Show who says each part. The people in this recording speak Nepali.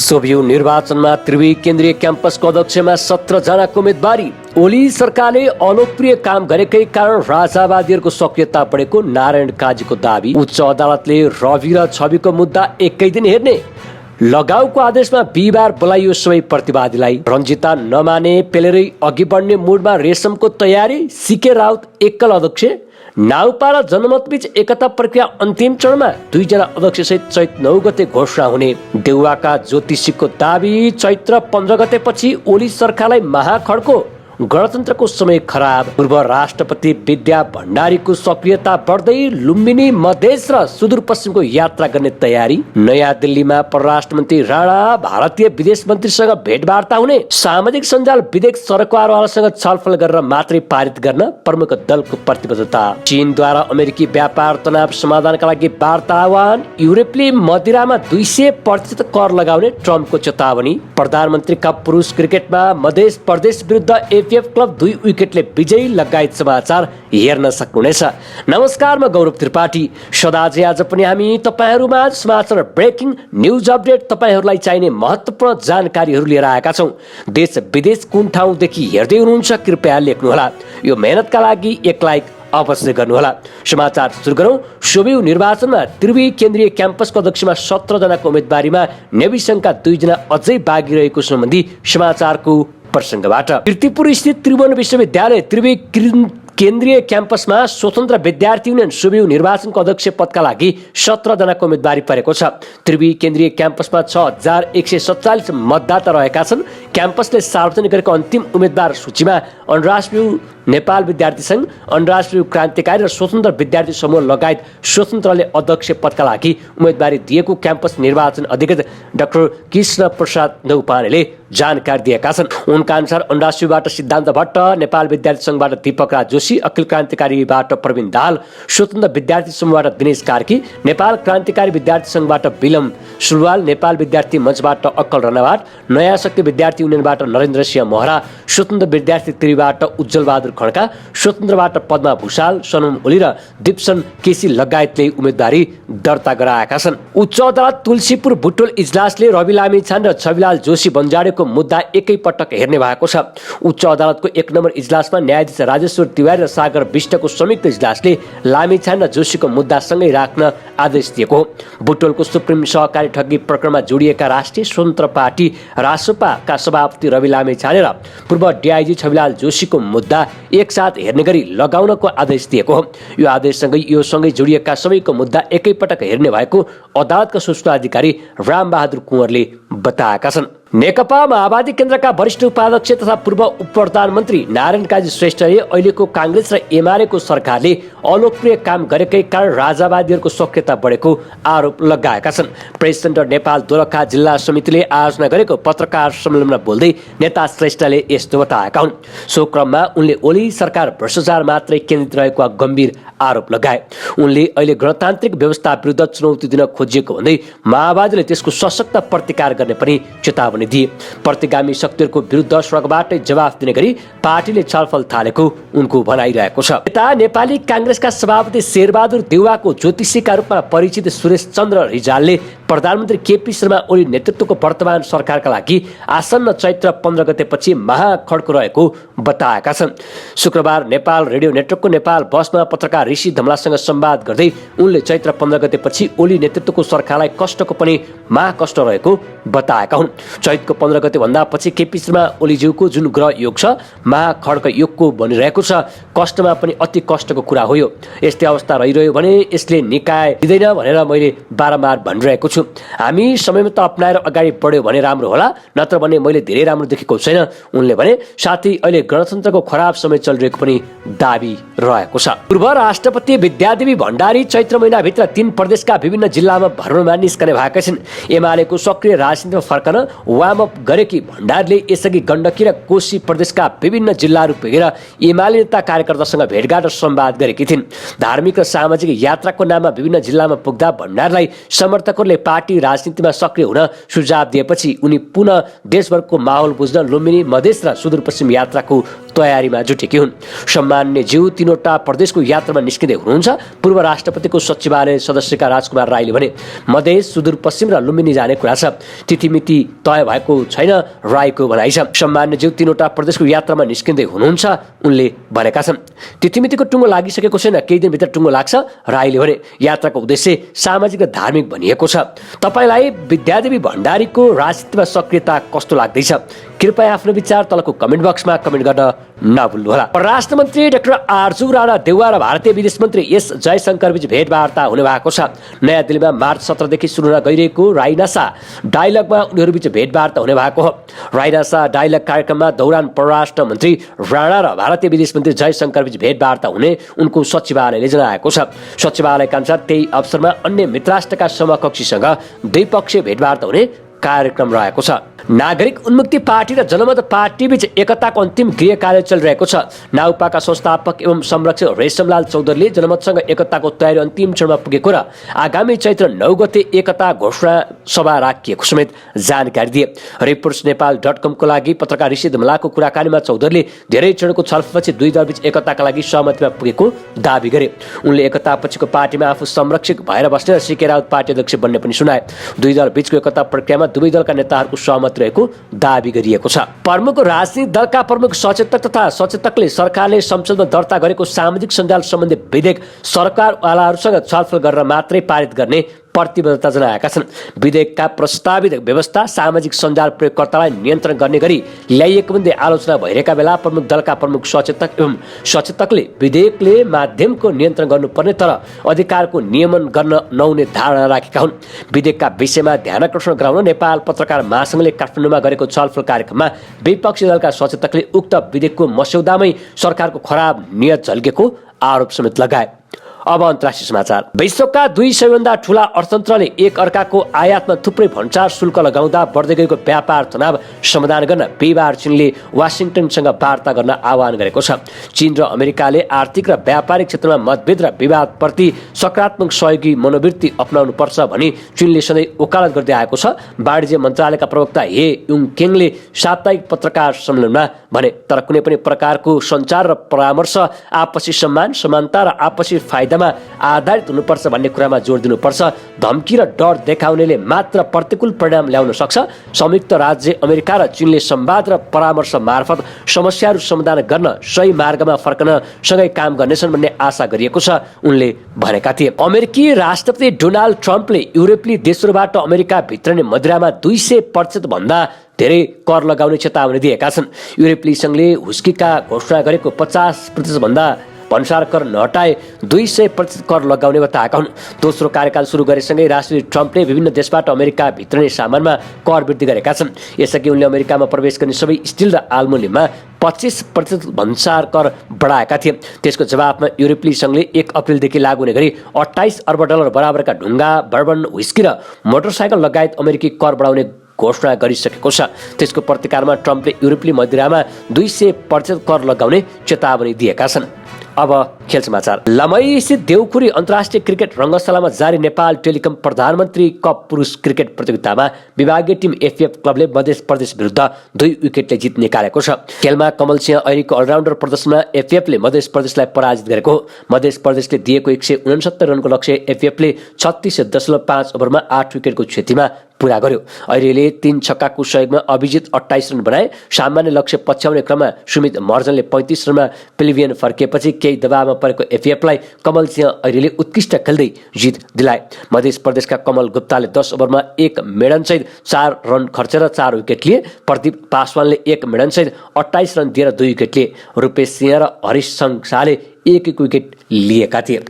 Speaker 1: सोभियु निर्वाचनमा त्रिवी केन्द्रीय क्याम्पसको अध्यक्षमा 17 जनाको उम्मेदवारी। ओली सरकारले अलोकप्रिय काम गरेकै कारण राजावादीहरूको सक्रियता बढेको नारायण काजीको दावी। उच्च अदालतले रवि र छविको मुद्दा एकै दिन हेर्ने लगाउको आदेशमा बिहिबार बोलाइयो सबै प्रतिवादीलाई। रञ्जिता नमाने पेलेरै अघि बढ्ने मुडमा रेशमको तयारी। सीके राउत एकल अध्यक्ष। नाउपा र जनमतबीच एकता प्रक्रिया अन्तिम चरणमा। 2 जना अध्यक्षसहित चैत 9 गते घोषणा हुने। देउवाका ज्योतिषीको दावी। चैत्र 15 गते पछि ओली सरकारलाई महाखड्को। गणतन्त्रको समय खराब। पूर्व राष्ट्रपति विद्या भण्डारीको सक्रियता बढ्दै। लुम्बिनी मधेस र सुदूरपश्चिमको यात्रा गर्ने तयारी। नयाँ दिल्लीमा परराष्ट्र मन्त्री राणा भारतीय विदेश मन्त्रीसँग भेटवार्ता हुने। सामाजिक सञ्जाल विधेयक सडकको आरोहणसँग छलफल गरेर मात्रै पारित गर्न प्रमुख दलको प्रतिबद्धता। चीनद्वारा अमेरिकी व्यापार तनाव समाधानका लागि वार्ता आह्वान। युरोपले मदिरामा 200% कर लगाउने ट्रम्पको चेतावनी। प्रधानमन्त्रीका पुरुष क्रिकेटमा मधेस प्रदेश विरुद्ध एफएफ क्लब 2 विकेटले विजयी लगायत समाचार हेर्न सक्नुहुनेछ। नमस्कार, म गौरव त्रिपाठी। सदाझै आज पनि हामी तपाईहरूमा समाचार ब्रेकिङ न्युज अपडेट तपाईहरूलाई चाहिने महत्त्वपूर्ण जानकारीहरू लिएर आएका छौँ। देश विदेश कुन ठाउँदेखि हेर्दै हुनुहुन्छ कृपया लेख्नुहोला। यो मेहनतका लागि एक लाइक अवश्य गर्नुहोला। समाचार सुरु गरौँ। सोभियु निर्वाचनमा त्रिवी केन्द्रीय क्याम्पसको अध्यक्षमा 17 जनाको उम्मेदवारीमा नेभी सङ्घका 2 जना अझै बाँकी रहेको सम्बन्धी समाचारको प्रसङ्गबाट। कीर्तिपुर स्थित त्रिभुवन विश्वविद्यालय त्रिवी केन्द्रीय क्याम्पसमा स्वतन्त्र विद्यार्थी युनियन सोभियु निर्वाचनको अध्यक्ष पदका लागि 17 जनाको उम्मेदवारी परेको छ। त्रिवी केन्द्रीय क्याम्पसमा 6147 मतदाता रहेका छन्। क्याम्पसले सार्वजनिक गरेको अन्तिम उम्मेदवार सूचीमा अनराष्ट्रिय नेपाल विद्यार्थी सङ्घ, अनराष्ट्रिय क्रान्तिकारी र स्वतन्त्र विद्यार्थी समूह लगायत स्वतन्त्रले अध्यक्ष पदका लागि उम्मेदवारी दिएको क्याम्पस निर्वाचन अधिकृत डाक्टर कृष्ण प्रसाद नौपानेले जानकारी दिएका छन्। उनका अनुसार अनराष्ट्रियबाट सिद्धान्त भट्ट, नेपाल विद्यार्थी सङ्घबाट दीपक राज जोशी, अखिल क्रान्तिकारीबाट प्रवीण दाहाल, स्वतन्त्र विद्यार्थी समूहबाट दिनेश कार्की, नेपाल क्रान्तिकारी विद्यार्थी सङ्घबाट विलम सुलवाल, नेपाल विद्यार्थी मञ्चबाट अक्कल रनावाट, नयाँ शक्ति विद्यार्थी युनियनबाट नरेन्द्र सिंह महरा, स्वतन्त्र विद्यार्थी त्रिबाट उज्जवल बहादुर खड्का, स्वतन्त्रबाट पद्मा भूषाल, सनम ओली र दिप्सन केसी लगायतले उम्मेदवारी दर्ता गराएका छन्। उच्च अदालत तुलसीपुर बुटोल इजलासले रवि लामिछाने र छविलाल जोशी बन्जाडेको मुद्दा एकैपटक हेर्ने भएको छ। उच्च अदालतको 1 नम्बर इजलासमा न्यायाधीश राजेश्वर तिवारी र सागर विष्टको संयुक्त इजलासले लामिछाने र जोशीको मुद्दा सँगै राख्न आदेश दिएको हो। बुटोलको सुप्रिम सहकारी ठगी प्रकरणमा जोडिएका राष्ट्रिय स्वतन्त्र पार्टी रासपाका सभापति रवि लामिछाने र पूर्व डिआइजी छविलाल जोशीको मुद्दा एकसाथ हेर्ने गरी लगाउनको आदेश दिएको हो। यो आदेशसँगै यो सँगै जोडिएका सबैको मुद्दा एकैपटक हेर्ने भएको अदालतका सूचना अधिकारी रामबहादुर कुँवरले बताएका छन्। नेकपा माओवादी केन्द्रका वरिष्ठ उपाध्यक्ष तथा पूर्व उपप्रधानमन्त्री नारायण काजी श्रेष्ठले अहिलेको काङ्ग्रेस र एमालेको सरकारले अलोकप्रिय काम गरेकै कारण राजावादीहरूको सक्रियता बढेको आरोप लगाएका छन्। प्रेस सेन्टर नेपाल दोलखा जिल्ला समितिले आयोजना गरेको पत्रकार सम्मेलनमा बोल्दै नेता श्रेष्ठले यस्तो बताएका हुन्। सो क्रममा उनले ओली सरकार भ्रष्टाचार मात्रै केन्द्रित रहेको गम्भीर आरोप लगाए। उनले अहिले गणतान्त्रिक व्यवस्था विरुद्ध चुनौती दिन खोजिएको भन्दै माओवादीले त्यसको सशक्त प्रतिकार गर्ने पनि चेतावनी दिए। प्रतिगामी शक्तिहरूको विरुद्ध सडकबाटै जवाफ दिने गरी पार्टीले छलफल थालेको उनको भनाइरहेको छ। यता नेपाली काङ्ग्रेसका सभापति शेरबहादुर देउवाको ज्योतिषीका रूपमा परिचित सुरेश चन्द्र रिजालले प्रधानमन्त्री केपी शर्मा ओली नेतृत्वको वर्तमान सरकारका लागि आसन्न चैत्र 15 गतेपछि महाखड्को रहेको बताएका छन्। शुक्रबार नेपाल रेडियो नेटवर्कको नेपाल बसमा पत्रकार ऋषि धमलासँग संवाद गर्दै उनले चैत्र 15 गतेपछि ओली नेतृत्वको सरकारलाई कष्टको पनि महाकष्ट रहेको बताएका हुन्। चैतको 15 गते भन्दा पछि केपी शर्मा ओलीज्यूको जुन ग्रह योग छ महाखड्क योगको बनिरहेको छ, कष्टमा पनि अति कष्टको कुरा हो। यो यस्तै अवस्था रहिरह्यो भने यसले निकाय दिँदैन भनेर मैले बारम्बार भनिरहेको छु। हामी समयमा त अप्नाएर अगाडि बढ्यो भने राम्रो होला, नत्र भने मैले धेरै राम्रो देखेको छैन उनले भने। साथै अहिले गणतन्त्रको खराब समय चलिरहेको पनि दाबी रहेको छ। पूर्व राष्ट्रपति विद्यादेवी भण्डारी चैत्र महिनाभित्र 3 प्रदेशका विभिन्न जिल्लामा भ्रमणमा निस्कने भएका छिन्। एमालेको सक्रिय राजनीतिमा फर्कन वार्मअप गरेकी भण्डारीले यसअघि गण्डकी र कोशी प्रदेशका विभिन्न जिल्लाहरू पुगेर एमाले नेता कार्यकर्तासँग भेटघाट र संवाद गरेकी थिइन्। धार्मिक र सामाजिक यात्राको नाममा विभिन्न जिल्लामा पुग्दा भण्डारीलाई समर्थकहरूले पार्टी राजनीतिमा सक्रिय हुन सुझाव दिएपछि उनी पुनः देशभरको माहौल बुझ्न लुम्बिनी मधेस र सुदूरपश्चिम यात्राको तयारीमा जुटेकी हुन्। सम्मान्यज्यू तीनवटा प्रदेशको यात्रामा निस्किँदै हुनुहुन्छ। पूर्व राष्ट्रपतिको सचिवालय सदस्यका राजकुमार राईले भने मधेस, सुदूरपश्चिम र लुम्बिनी जाने कुरा छ। तिथिमिति तय भएको छैन, राईको भनाइ छ। सम्मान्यज्यू तीनवटा प्रदेशको यात्रामा निस्किँदै हुनुहुन्छ, उनले भनेका छन्। तिथिमितिको टुङ्गो लागिसकेको छैन, केही दिनभित्र टुङ्गो लाग्छ, राईले भने। यात्राको उद्देश्य सामाजिक र धार्मिक भनिएको छ। तपाईँलाई विद्यादेवी भण्डारीको राजनीतिमा सक्रियता कस्तो लाग्दैछ? कृपया आफ्नो विचार तलको कमेन्ट बक्समा कमेन्ट गर्न नभुल्नुहोला। परराष्ट्र मन्त्री डाक्टर आरजू राणा देउवा र भारतीय विदेश मन्त्री एस जयशंकरबीच भेटवार्ता हुने भएको छ। नयाँ दिल्लीमा मार्च 17 देखि सुरु हुन गइरहेको राइनासा डायलगमा उनीहरूबीच भेटवार्ता हुने भएको हो। राइनासा डायलग कार्यक्रममा दौरान परराष्ट्र मन्त्री राणा र भारतीय विदेश मन्त्री जयशंकरबीच भेटवार्ता हुने उनको सचिवालयले जनाएको छ। सचिवालयका अनुसार त्यही अवसरमा अन्य मित्रराष्ट्रका समकक्षीसँग द्विपक्षीय भेटवार्ता हुने कार्यक्रम रहेको छ। नागरिक उन्मुक्ति पार्टी र जनमत पार्टी बीच एकताको अन्तिम गृह कार्य चलिरहेको छ। नाउपाका संस्थापक एवं संरक्षक रेशमलाल चौधरीले जनमतसँग एकताको तयारी अन्तिम चरणमा पुगेको र आगामी चैत्र 9 गते एकता घोषणा सभा राखिएको समेत जानकारी दिए। reportsnepal.com को लागि पत्रकार ऋषि धमलाको कुराकानीमा चौधरीले धेरै चरणको छलफलपछि दुई दलबीच एकताका लागि सहमतिमा पुगेको दावी गरे। उनले एकतापछिको पार्टीमा आफू संरक्षक भएर बस्ने र सीके राउत पार्टी अध्यक्ष बन्ने पनि सुनाए। दुई दल बीचको एकता प्रक्रियामा दुवै दलका नेताहरूको सहमति रहेको दावी गरिएको छ। प्रमुख राजनीतिक दलका प्रमुख सचेतक तथा सचेतकले सरकारले संसदमा दर्ता गरेको सामाजिक सञ्जाल सम्बन्धी विधेयक सरकारवालाहरूसँग छलफल गरेर मात्रै पारित गर्ने प्रतिबद्धता जनाएका छन्। विधेयकका प्रस्तावित व्यवस्था सामाजिक सञ्जाल प्रयोगकर्तालाई नियन्त्रण गर्ने गरी ल्याइएको भन्दै आलोचना भइरहेका बेला प्रमुख दलका प्रमुख सचेतक एवं सचेतकले विधेयकले माध्यमको नियन्त्रण गर्नुपर्ने तर अधिकारको नियमन गर्न नहुने धारणा राखेका हुन्। विधेयकका विषयमा ध्यानकर्षण गराउन नेपाल पत्रकार महासङ्घले काठमाडौँमा गरेको छलफल कार्यक्रममा विपक्षी दलका सचेतकले उक्त विधेयकको मस्यौदामै सरकारको खराब नियत झल्केको आरोप समेत लगाए। अब अन्तर्राष्ट्रिय समाचार। विश्वका दुई सबैभन्दा ठूला अर्थतन्त्रले एक अर्काको आयातमा थुप्रै भन्सार शुल्क लगाउँदा बढ्दै गएको व्यापार तनाव समाधान गर्न बिहिबार चीनले वासिङटनसँग वार्ता गर्न आह्वान गरेको छ। चीन र अमेरिकाले आर्थिक र व्यापारिक क्षेत्रमा मतभेद र विवादप्रति सकारात्मक सहयोगी मनोवृत्ति अपनाउनु पर्छ भनी चीनले सधैँ वकालत गर्दै आएको छ। वाणिज्य मन्त्रालयका प्रवक्ता हे युङकेङले साप्ताहिक पत्रकार सम्मेलनमा भने। तर कुनै पनि प्रकारको सञ्चार र परामर्श आपसी सम्मान, समानता र आपसी फाइदामा आधारित हुनुपर्छ भन्ने कुरामा जोड दिनुपर्छ। धम्की र डर देखाउनेले मात्र प्रतिकूल परिणाम ल्याउन सक्छ। संयुक्त राज्य अमेरिका र चीनले संवाद र परामर्श मार्फत समस्याहरू समाधान गर्न सही मार्गमा फर्कन सँगै काम गर्नेछन् भन्ने आशा गरिएको छ, उनले भनेका थिए। अमेरिकी राष्ट्रपति डोनाल्ड ट्रम्पले युरोपेली देशहरूबाट अमेरिका भित्रने मदिरामा 200% भन्दा धेरै कर लगाउने चेतावनी दिएका छन्। युरोपेली संघले हुस्कीका घोषणा गरेको 50% भन्दा भन्सार कर नहटाए 200% कर लगाउने बताएका हुन्। दोस्रो कार्यकाल सुरु गरेसँगै राष्ट्रपति ट्रम्पले विभिन्न देशबाट अमेरिका भित्रने सामानमा कर वृद्धि गरेका छन्। यसअघि उनले अमेरिकामा प्रवेश गर्ने सबै स्टिल र आल्मुनियममा 25% भन्सार कर बढाएका थिए। त्यसको जवाफमा युरोपेली संघले 1 अप्रिलदेखि लागू हुने गरी $28 अर्ब बराबरका ढुङ्गा, बर्बन, व्हिस्की र मोटरसाइकल लगायत अमेरिकी कर बढाउने घोषणा गरिसकेको छ। त्यसको प्रतिकारमा ट्रम्पले युरोपेली मदिरामा 200% कर लगाउने चेतावनी दिएका छन्। अब खेल समाचार। लमई स्थित देउखुरी अन्तर्राष्ट्रिय क्रिकेट रङ्गशालामा जारी नेपाल टेलिकम प्रधानमन्त्री कप पुरुष क्रिकेट प्रतियोगितामा विभागीय टिम एफएफ क्लबले मध्य प्रदेश विरुद्ध 2 विकेटले जित निकालेको छ। खेलमा कमल सिंह ऐरीको अलराउन्डर प्रदर्शनमा एफएफले मध्य प्रदेशलाई पराजित गरेको हो। मध्य प्रदेशले दिएको 169 रनको लक्ष्य एफएफले 36.5 ओभरमा 8 विकेटको क्षतिमा पूरा गर्यो। ऐरीले 3 छक्काको सहयोगमा अभिजित 28 रन बनाए। सामान्य लक्ष्य पछ्याउने क्रममा सुमित महर्जनले 35 रनमा पेभिलियन फर्किएपछि केही दबावमा परेको एफएफलाई कमल सिंह ऐरीले उत्कृष्ट खेल्दै जित दिलाए। मध्य प्रदेशका कमल गुप्ताले 10 ओभरमा 1 मेडनसहित 4 रन खर्चेर 4 विकेट लिए। प्रदीप पासवानले 1 मेडनसहित 28 रन दिएर 2 विकेट लिए। रूपेश सिंह र हरिश शाहले 1 विकेट लिएका थिए।